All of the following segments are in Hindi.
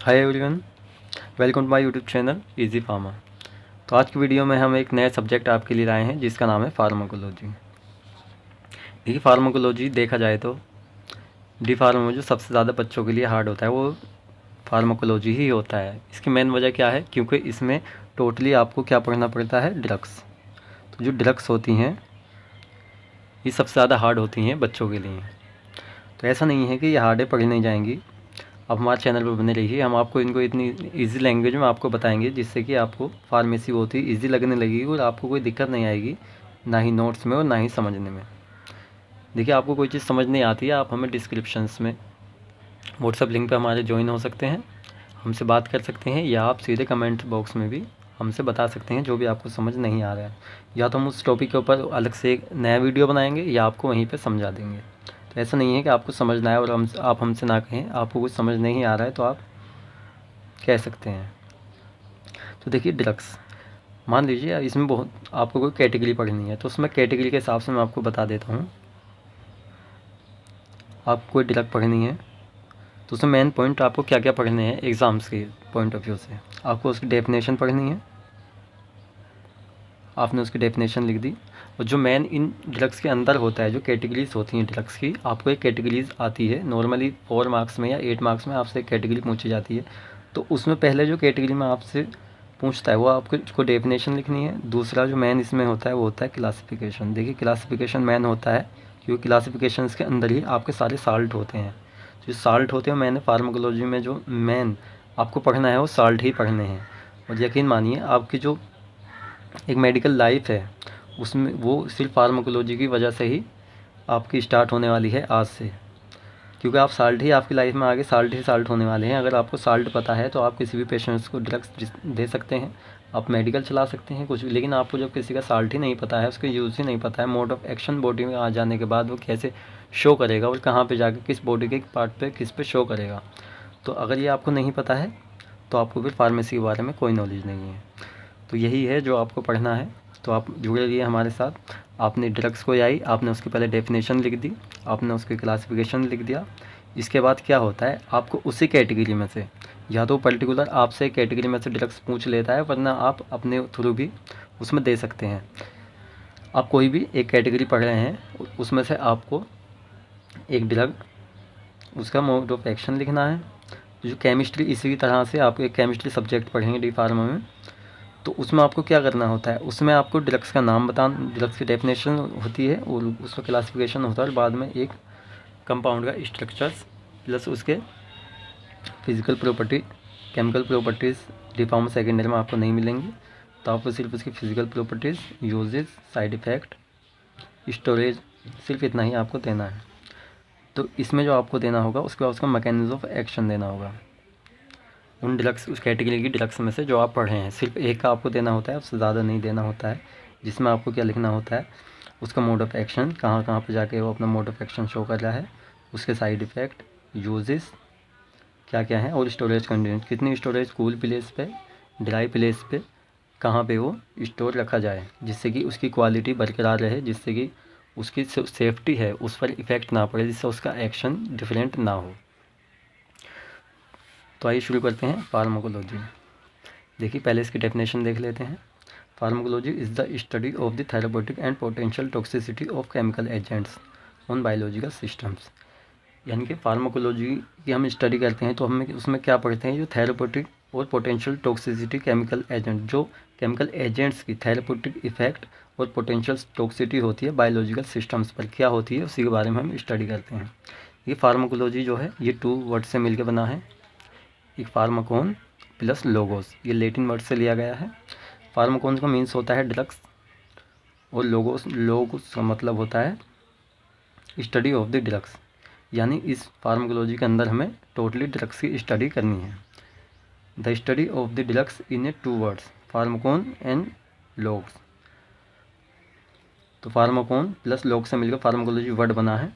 Hi everyone, welcome to my YouTube channel Easy Pharma. तो आज की वीडियो में हम एक नया सब्जेक्ट आपके लिए लाए हैं जिसका नाम है फार्माकोलॉजी। देखिए, फार्माकोलॉजी देखा जाए तो डी फार्मा जो सबसे ज़्यादा बच्चों के लिए हार्ड होता है वो फार्माकोलॉजी ही होता है। इसकी मेन वजह क्या है? क्योंकि इसमें टोटली आपको क्या पढ़ना पड़ता है? ड्रग्स। तो जो ड्रग्स होती हैं ये सबसे ज़्यादा हार्ड होती हैं बच्चों के लिए। तो ऐसा नहीं है कि ये हार्डें पढ़ी नहीं जाएंगी। आप हमारे चैनल पर बने रहिए, हम आपको इनको इतनी इजी लैंग्वेज में आपको बताएंगे जिससे कि आपको फार्मेसी बहुत ही इजी लगने लगेगी और आपको कोई दिक्कत नहीं आएगी, ना ही नोट्स में और ना ही समझने में। देखिए, आपको कोई चीज़ समझ नहीं आती है, आप हमें डिस्क्रिप्शंस में व्हाट्सअप लिंक पे हमारे ज्वाइन हो सकते हैं, हमसे बात कर सकते हैं, या आप सीधे कमेंट बॉक्स में भी हमसे बता सकते हैं जो भी आपको समझ नहीं आ रहा है। या तो हम उस टॉपिक के ऊपर अलग से एक नया वीडियो बनाएंगे या आपको वहीं पर समझा देंगे। तो ऐसा नहीं है कि आपको समझना है और आप हमसे ना कहें आपको कुछ समझ नहीं आ रहा है तो आप कह सकते हैं। तो देखिए, ड्रग्स मान लीजिए इसमें बहुत आपको कोई कैटेगरी पढ़नी है तो उसमें कैटेगरी के हिसाब से मैं आपको बता देता हूँ। आपको कोई ड्रग पढ़नी है तो उसमें मेन पॉइंट आपको क्या क्या पढ़ने हैं एग्ज़ाम्स के पॉइंट ऑफ व्यू से। आपको उसकी डेफिनेशन पढ़नी है, आपने उसकी डेफिनेशन लिख दी। और जो मेन इन ड्रग्स के अंदर होता है, जो कैटेगरीज होती हैं ड्रग्स की, आपको एक कैटेगरीज आती है नॉर्मली 4 मार्क्स में या 8 मार्क्स में आपसे एक कैटेगरी पूछी जाती है। तो उसमें पहले जो कैटेगरी में आपसे पूछता है वो आपको डेफिनेशन लिखनी है। दूसरा जो मेन इसमें होता है वो होता है क्लासिफिकेशन। देखिए, क्लासिफिकेशन मेन होता है क्योंकि क्लासिफिकेशन के अंदर ही आपके सारे साल्ट होते हैं। जो साल्ट होते हैं, मैंने फार्माकोलॉजी में जो मेन आपको पढ़ना है वो साल्ट ही पढ़ने हैं। और यकीन मानिए, आपकी जो एक मेडिकल लाइफ है उसमें वो सिर्फ फार्माकोलॉजी की वजह से ही आपकी स्टार्ट होने वाली है आज से। क्योंकि आप साल्ट ही आपकी लाइफ में आगे साल्ट ही साल्ट होने वाले हैं। अगर आपको साल्ट पता है तो आप किसी भी पेशेंट्स को ड्रग्स दे सकते हैं, आप मेडिकल चला सकते हैं कुछ भी। लेकिन आपको जब किसी का साल्ट ही नहीं पता है, उसका यूज़ ही नहीं पता है, मोड ऑफ एक्शन बॉडी में आ जाने के बाद वो कैसे शो करेगा और कहाँ पे जाके किस बॉडी के पार्ट पे किस पे शो करेगा, तो अगर ये आपको नहीं पता है तो आपको फिर फार्मेसी के बारे में कोई नॉलेज नहीं है। तो यही है जो आपको पढ़ना है। तो आप जुड़े रहिए हमारे साथ। आपने ड्रग्स को आई, आपने उसकी पहले डेफिनेशन लिख दी, आपने उसकी क्लासिफिकेशन लिख दिया। इसके बाद क्या होता है, आपको उसी कैटेगरी में से या तो पर्टिकुलर आपसे कैटेगरी में से ड्रग्स पूछ लेता है, वरना आप अपने थ्रू भी उसमें दे सकते हैं। आप कोई भी एक कैटेगरी पढ़ रहे हैं, उसमें से आपको एक ड्रग, उसका मोड ऑफ एक्शन लिखना है। जो केमिस्ट्री, इसी तरह से आप एक केमिस्ट्री सब्जेक्ट पढ़ेंगे डी फार्मा में, तो उसमें आपको क्या करना होता है, उसमें आपको ड्रग्स का नाम बताना, ड्रग्स की डेफिनेशन होती है और उसका क्लासिफिकेशन होता है, और बाद में एक कंपाउंड का स्ट्रक्चर्स प्लस उसके physical property, chemical properties D pharma second year में आपको नहीं मिलेंगी। तो आपको सिर्फ उसकी physical properties, uses, side effect, storage, सिर्फ इतना ही आपको देना है। तो इसमें जो आपको देना होगा उसके बाद उसका मैकेनिज्म ऑफ एक्शन देना होगा। उन ड्रग्स, उस कैटेगरी की ड्रग्स में से जो आप पढ़े हैं, सिर्फ एक का आपको देना होता है, उससे ज़्यादा नहीं देना होता है। जिसमें आपको क्या लिखना होता है, उसका मोड ऑफ एक्शन, कहाँ कहाँ पे जाके वो अपना मोड ऑफ एक्शन शो कर रहा है, उसके साइड इफ़ेक्ट, यूजेस क्या क्या है, और स्टोरेज कंटेंट, कितनी स्टोरेज कूल प्लेस पे, ड्राई प्लेस पे, कहाँ पे वो स्टोर रखा जाए जिससे कि उसकी क्वालिटी बरकरार रहे, जिससे कि उसकी सेफ्टी है उस पर इफ़ेक्ट ना पड़े, जिससे उसका एक्शन डिफरेंट ना हो। तो आइए शुरू करते हैं फार्माकोलॉजी। देखिए, पहले इसकी डेफिनेशन देख लेते हैं। Pharmacology is the study of the therapeutic and potential toxicity of chemical agents on biological systems. यानी कि फार्माकोलॉजी की हम स्टडी करते हैं तो हमें उसमें क्या पढ़ते हैं, जो थेराप्यूटिक और पोटेंशियल टॉक्सिसिटी केमिकल एजेंट, जो केमिकल एजेंट्स की थेराप्यूटिक इफेक्ट और पोटेंशियल टॉक्सिसिटी होती है बायोलॉजिकल सिस्टम्स पर, क्या होती है उसी के बारे में हम स्टडी करते हैं। ये फार्माकोलॉजी जो है ये 2 वर्ड से मिलकर बना है, एक फार्माकोन प्लस लोगोस, ये लैटिन वर्ड से लिया गया है। फार्माकोन का मीन्स होता है ड्रग्स, और लोगोस का मतलब होता है स्टडी ऑफ द ड्रग्स। यानी इस फार्माकोलॉजी के अंदर हमें टोटली ड्रग्स की स्टडी करनी है। The study of the drugs in a 2 words, pharmakon and logos. तो फार्माकोन प्लस लोग से मिलकर फार्माकोलॉजी वर्ड बना है।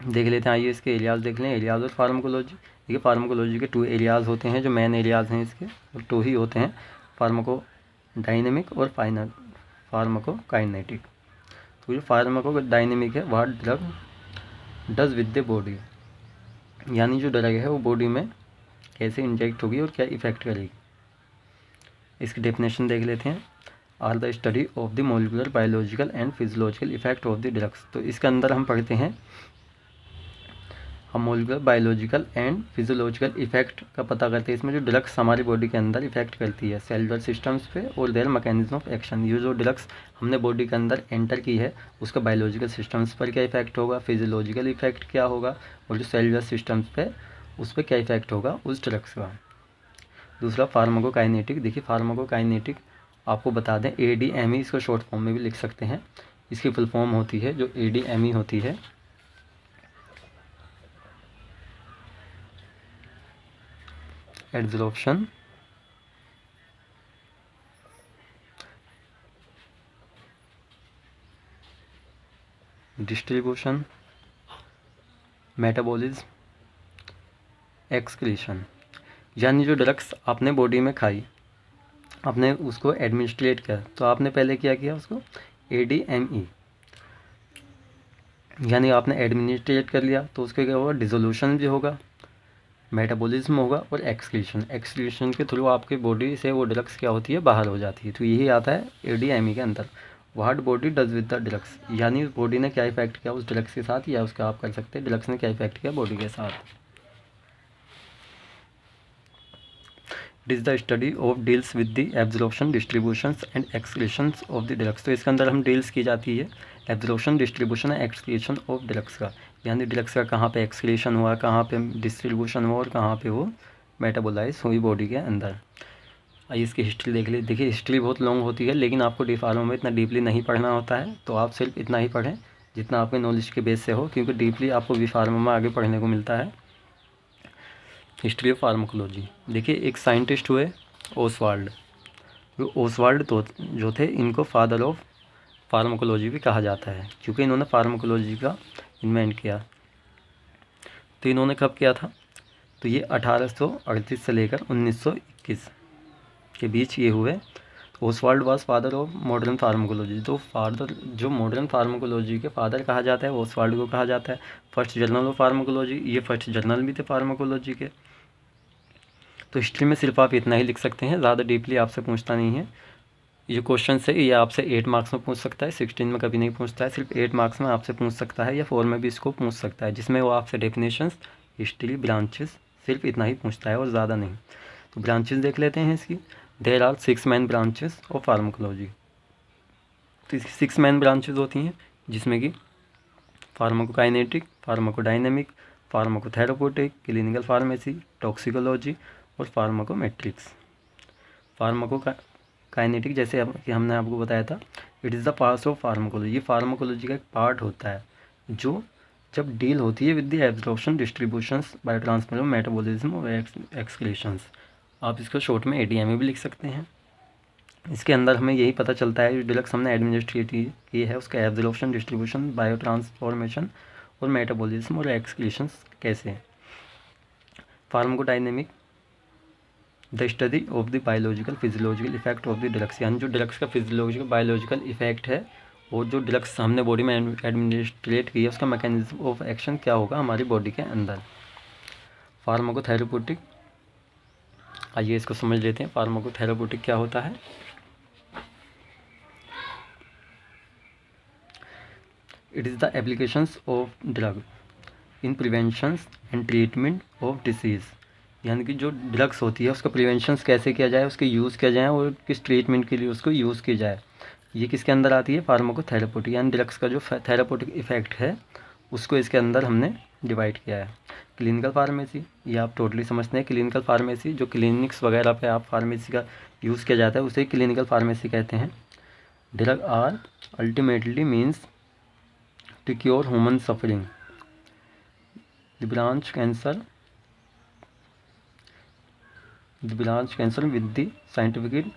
देख लेते हैं, आइए इसके एरियाज़ देख लें, एरियाज़ और फार्माकोलॉजी। देखिए, फार्माकोलॉजी के 2 एरियाज़ होते हैं, जो मेन एरियाज़ हैं इसके, और 2 ही होते हैं, फार्माको डायनेमिक और फार्माको काइनेटिक। तो जो फार्माको डायनेमिक है वह drug does with the body, यानी जो ड्रग है वो बॉडी में कैसे इंजेक्ट होगी और क्या इफ़ेक्ट करेगी। इसकी डेफिनेशन देख लेते हैं। Are the study of the molecular biological and physiological effect of the drugs. तो इसके अंदर हम पढ़ते हैं, हम molecular biological and physiological effect का पता करते हैं। इसमें जो ड्रग्स हमारी बॉडी के अंदर इफेक्ट करती है सेलुलर सिस्टम्स पे और देयर मैकेनिज्म ऑफ एक्शन। ये जो ड्रग्स हमने बॉडी के अंदर एंटर की है उसका बायोलॉजिकल सिस्टम्स पर क्या इफेक्ट होगा, फिजियोलॉजिकल इफेक्ट क्या होगा, और जो सेलुलर सिस्टम्स पे उस पर क्या इफेक्ट होगा उस ड्रग्स का। दूसरा फार्माकोकाइनेटिक। देखिए फार्माकोकाइनेटिक आपको बता दें ADME, इसको शॉर्ट फॉर्म में भी लिख सकते हैं। इसकी फुल फॉर्म होती है जो ADME होती है, एब्जॉर्प्शन, डिस्ट्रीब्यूशन, मेटाबॉलिज्म, एक्सक्रीशन। यानी जो ड्रग्स आपने बॉडी में खाई, आपने उसको एडमिनिस्ट्रेट किया, तो आपने पहले क्या किया उसको ADME, यानी आपने एडमिनिस्ट्रेट कर लिया, तो उसके क्या होगा, डिसोल्यूशन भी होगा, मेटाबॉलिज्म होगा और एक्सक्रीशन। एक्सक्रीशन के थ्रू आपकी बॉडी से वो ड्रग्स क्या होती है, बाहर हो जाती है। तो यही आता है ADME के अंदर। What body does with the drugs, यानी बॉडी ने क्या इफेक्ट किया उस ड्रग्स के साथ, या उसका आप कर सकते हैं ड्रग्स ने क्या इफेक्ट किया बॉडी के साथ। It is the study of deals with the absorption, distributions and excretions of the drugs. तो इसके अंदर हम डील्स की जाती है absorption, distribution and excretion of drugs का, यानी ड्रग्स का कहाँ पे एक्सक्रीशन हुआ, कहाँ पे डिस्ट्रीब्यूशन हुआ और कहाँ पे वो मेटाबोलाइज हुई बॉडी के अंदर। आइए इसकी हिस्ट्री देख ली। देखिए हिस्ट्री बहुत लॉन्ग होती है, लेकिन आपको डी फार्मा में इतना डीपली नहीं पढ़ना होता है, तो आप सिर्फ इतना ही पढ़ें जितना आपके नॉलेज के बेस से हो, क्योंकि डीपली आपको बी फार्मा में आगे पढ़ने को मिलता है। History of pharmacology. देखिए एक साइंटिस्ट हुए ओसवाल्ड, जो ओसवाल्ड तो जो थे, इनको फादर ऑफ फार्माकोलॉजी भी कहा जाता है, क्योंकि इन्होंने फार्माकोलॉजी का इन्वेंट किया। तो इन्होंने कब किया था, तो ये 1838 से लेकर 1921 के बीच ये हुए। Oswald was father of modern pharmacology. तो फादर जो मॉडर्न फार्माकोलॉजी के फादर कहा जाता है ओसवाल्ड को कहा जाता है। फर्स्ट जर्नल ऑफ फार्माकोलॉजी, ये फर्स्ट जर्नल भी थे फार्माकोलॉजी के। तो हिस्ट्री में सिर्फ आप इतना ही लिख सकते हैं, ज़्यादा डीपली आपसे पूछता नहीं है। ये क्वेश्चन है ये आपसे 8 मार्क्स में पूछ सकता है, 16 में कभी नहीं पूछता है, सिर्फ 8 मार्क्स में आपसे पूछ सकता है, या 4 में भी इसको पूछ सकता है, जिसमें वो आपसे डेफिनेशंस, हिस्ट्री, ब्रांचेस, सिर्फ इतना ही पूछता है और ज़्यादा नहीं। तो ब्रांचेस देख लेते हैं इसकी। There are 6 main branches of pharmacology. तो इसकी 6 मेन ब्रांचेस होती हैं, जिसमें कि pharmacokinetic, pharmacodynamic, pharmacotherapeutic, clinical pharmacy, toxicology और फार्माकोमेट्रिक्स। फार्माकोकाइनेटिक जैसे कि हमने आपको बताया था, it is the part of pharmacology. ये फार्माकोलॉजी का एक पार्ट होता है जो जब डील होती है with the absorption, distributions, biotransfer, metabolism और एक्सक्रीशंस। आप इसको शॉर्ट में ADME भी लिख सकते हैं। इसके अंदर हमें यही पता चलता है जो ड्रग्स हमने एडमिनिस्ट्रेट की है उसका एब्जॉर्प्शन, डिस्ट्रीब्यूशन, बायोट्रांसफॉर्मेशन और मेटाबॉलिज्म और एक्सक्रीशंस कैसे। Pharmacodynamic, the study of the biological physiological effect of the drugs, यानी जो ड्रग्स का फिजियोलॉजिकल बायोलॉजिकल इफेक्ट है और जो ड्रग्स हमने बॉडी में एडमिनिस्ट्रेट की है उसका मैकेनिज्म ऑफ एक्शन क्या होगा हमारी बॉडी के अंदर। फार्माकोथेराप्यूटिक, आइए इसको समझ लेते हैं। फार्माकोथेराप्यूटिक क्या होता है। It is the applications of drug in preventions and treatment of disease, यानी कि जो ड्रग्स होती है उसका प्रिवेंशंस कैसे किया जाए, उसके यूज़ किया जाए और किस ट्रीटमेंट के लिए उसको यूज़ की जाए, ये किसके अंदर आती है, फार्माकोथेराप्यूटिक। यानी ड्रग्स का जो थेराप्यूटिक इफेक्ट है उसको इसके अंदर हमने डिवाइड किया है। क्लिनिकल फार्मेसी, ये आप टोटली समझते हैं। क्लिनिकल फार्मेसी जो क्लिनिक्स वगैरह पे आप फार्मेसी का यूज़ किया जाता है उसे क्लिनिकल फार्मेसी कहते हैं। Drug are ultimately means to cure human suffering, the branch cancer with the scientific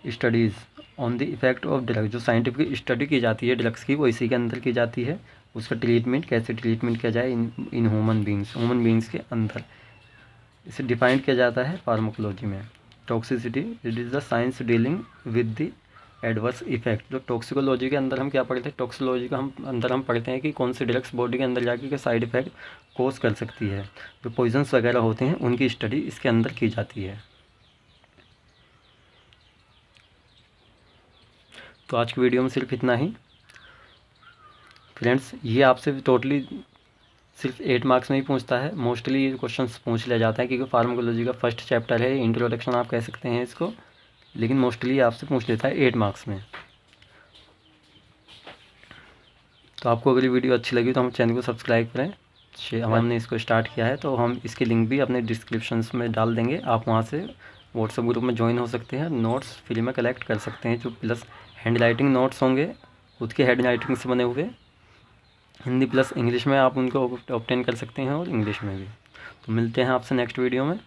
studies on the effect of drug. जो साइंटिफिक स्टडी की जाती है ड्रग्स की वो इसी के अंदर की जाती है। उसका ट्रीटमेंट कैसे ट्रीटमेंट किया जाए इन ह्यूमन बींग्स के अंदर, इसे डिफाइंड किया जाता है फार्माकोलॉजी में। Toxicity, it is the science dealing with the adverse effect. जो टॉक्सिकोलॉजी के अंदर हम क्या पढ़ते हैं, टॉक्सिकोलॉजी का हम पढ़ते हैं कि कौन सी ड्रग्स बॉडी के अंदर जाके साइड इफेक्ट कोज कर सकती है। जो पॉइजन्स वगैरह होते हैं उनकी स्टडी इसके अंदर की जाती है। तो आज की वीडियो में सिर्फ इतना ही फ्रेंड्स। ये आपसे टोटली सिर्फ 8 मार्क्स में ही पूछता है, मोस्टली ये क्वेश्चन पूछ लिया जाता है क्योंकि फार्माकोलॉजी का फर्स्ट चैप्टर है, इंट्रोडक्शन आप कह सकते हैं इसको, लेकिन मोस्टली आपसे पूछ लेता है 8 मार्क्स में। तो आपको अगली वीडियो अच्छी लगी तो हम चैनल को सब्सक्राइब करें। हमने इसको स्टार्ट किया है तो हम इसकी लिंक भी अपने डिस्क्रिप्शन में डाल देंगे, आप वहाँ से व्हाट्सएप ग्रुप में ज्वाइन हो सकते हैं, नोट्स फ्री में कलेक्ट कर सकते हैं। जो प्लस हैंड राइटिंग नोट्स होंगे खुद के हैंड राइटिंग से बने हुए, हिंदी प्लस इंग्लिश में आप उनको ऑब्टेन कर सकते हैं और इंग्लिश में भी। तो मिलते हैं आपसे नेक्स्ट वीडियो में।